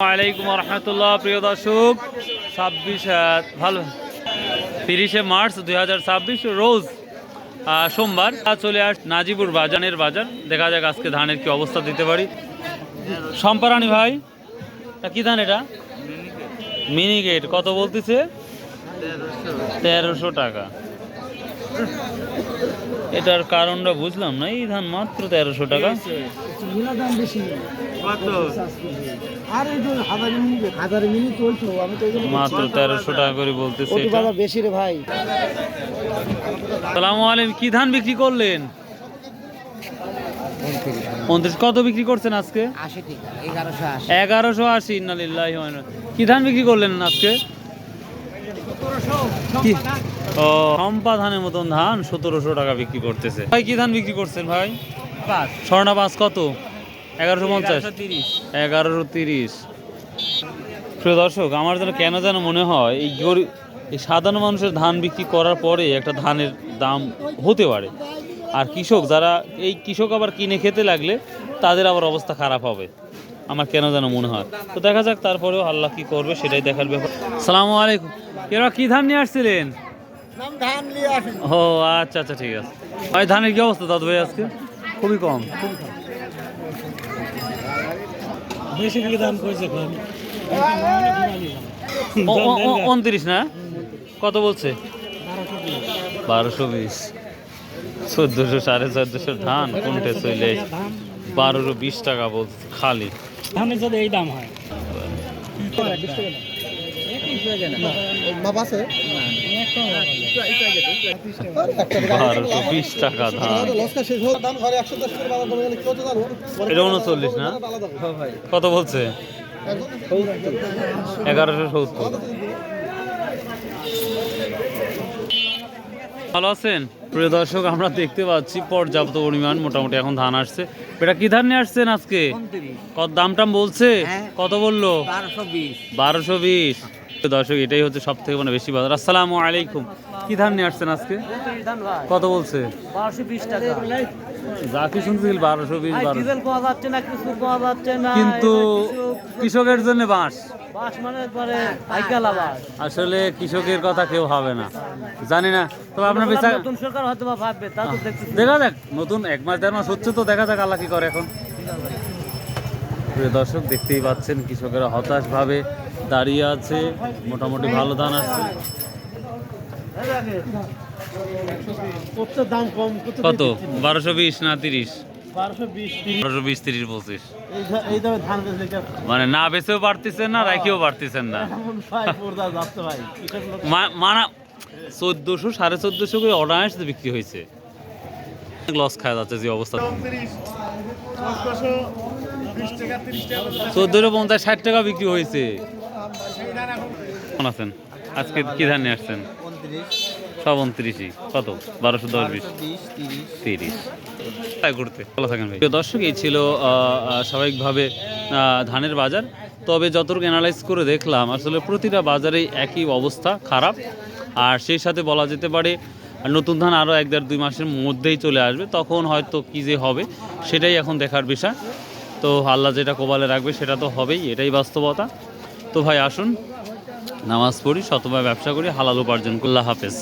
ওয়ালাইকুম রহমতুল্লাহ। প্রিয় দর্শক, 30 মার্চ 2026 রোজ সোমবার চলে আস নাজিবুর বাজানের বাজার। দেখা যাক আজকে ধানের কি অবস্থা দিতে পারি। সম্পারানি ভাই, কি ধান এটা? মিনিকেট। কত বলতেছে? 1300 টাকা। এটার কারণটা বুঝলাম না। এই ধান মাত্র 1300 টাকা। মাত্র 1300 টাকা করে বলতেছে। সালামু আলাইকুম। কি ধান বিক্রি করলেন? 29। কত বিক্রি করছেন আজকে? 1180। ইন্নালিল্লাহি ওয়া ইন্না। কি ধান বিক্রি করলেন আজকে? ও, চম্পা ধানের মতন ধান 1700 টাকা বিক্রি করতেছে। ভাই কি ধান বিক্রি করছেন ভাই? স্বর্ণা 5 কত? 1150। 1130। প্রিয় দর্শক, আমার যেন কেন যেন মনে হয় এই সাধারণ মানুষের ধান বিক্রি করার পরে একটা ধানের দাম হতে পারে, আর কৃষক আবার কিনে খেতে লাগলে তাদের আবার অবস্থা খারাপ হবে, আমার কেন যেন মনে হয়। তো দেখা যাক, তারপরেও আল্লাহ কি করবে সেটাই দেখার ব্যাপার। আসসালামু আলাইকুম। এরা কি ধান নিয়ে আসছিলেন? ও আচ্ছা আচ্ছা, ঠিক আছে ভাই। ধানের কি অবস্থা দাদু ভাই আজকে? খুবই কম। বেশি কি দাম কইছে? 29 না? কত বলছে? 1220। 1400 1450 ধান কোনটা চলে? 1220 টাকা বলছে খালি ধানের। যদি এই দাম হয় 1220 টাকা ধান। এটা 39 না? কত বলছে? 1170। ভালো আছেন প্রিয় দর্শক? আমরা দেখতে পাচ্ছি পর্যাপ্ত পরিমাণ মোটামুটি এখন ধান আসছে। এটা কি ধান নিয়ে আসছেন আজকে? কত দাম টাম বলছে? কত বললো? 1220। দর্শক, এটাই হচ্ছে সব থেকে বেশি বাজার। আসসালামু আলাইকুম। কি ধান নিয়ে আসছেন আজকে? কত বলছে? 1220 টাকা। যাকে শুনছিল 1220। কিন্তু কৃষকের জন্য বাঁশ আসলে কৃষকের কথা কেউ হবে না, জানি না। তবে আপনার দেখা যাক, নতুন 1 মাস 1.5 মাস হচ্ছে, তো দেখা যাক আল্লাহ কি করে এখন। দর্শক, দেখতেই পাচ্ছেন কৃষকেরা হতাশ ভাবে দাঁড়িয়ে আছে। মোটামুটি ভালো ধান আসছে। কত? 1220 না 30? 1220 30 25। মানে না বেচেও পারতেছেন না, রাখিও পারতেছেন না। মানা 1400 1450 করে অনায়াসে বিক্রি হয়েছে। লস খাওয়া যাচ্ছে যে অবস্থা। 1450 60 টাকা বিক্রি হয়েছে। আছেন আজকে কি ধান নিয়ে আসছেন? সব 29। কত? 1210 20 30 ঘুরতে। ভালো থাকেন ভাই। দর্শক, এই ছিল স্বাভাবিকভাবে ধানের বাজার। তবে যতটুকু অ্যানালাইজ করে দেখলাম, আসলে প্রতিটা বাজারেই একই অবস্থা, খারাপ। আর সেই সাথে বলা যেতে পারে নতুন ধান আরও 1 1.5 2 মাসের মধ্যেই চলে আসবে। তখন হয়তো কী যে হবে সেটাই এখন দেখার বিষয়। তো আল্লাহ যেটা কপালে রাখবে সেটা তো হবেই, এটাই বাস্তবতা। তো ভাই আসুন, নামাজ পড়ি, শতভাবে ব্যবসা করি, হালাল উপার্জন করি। আল্লাহ হাফেজ।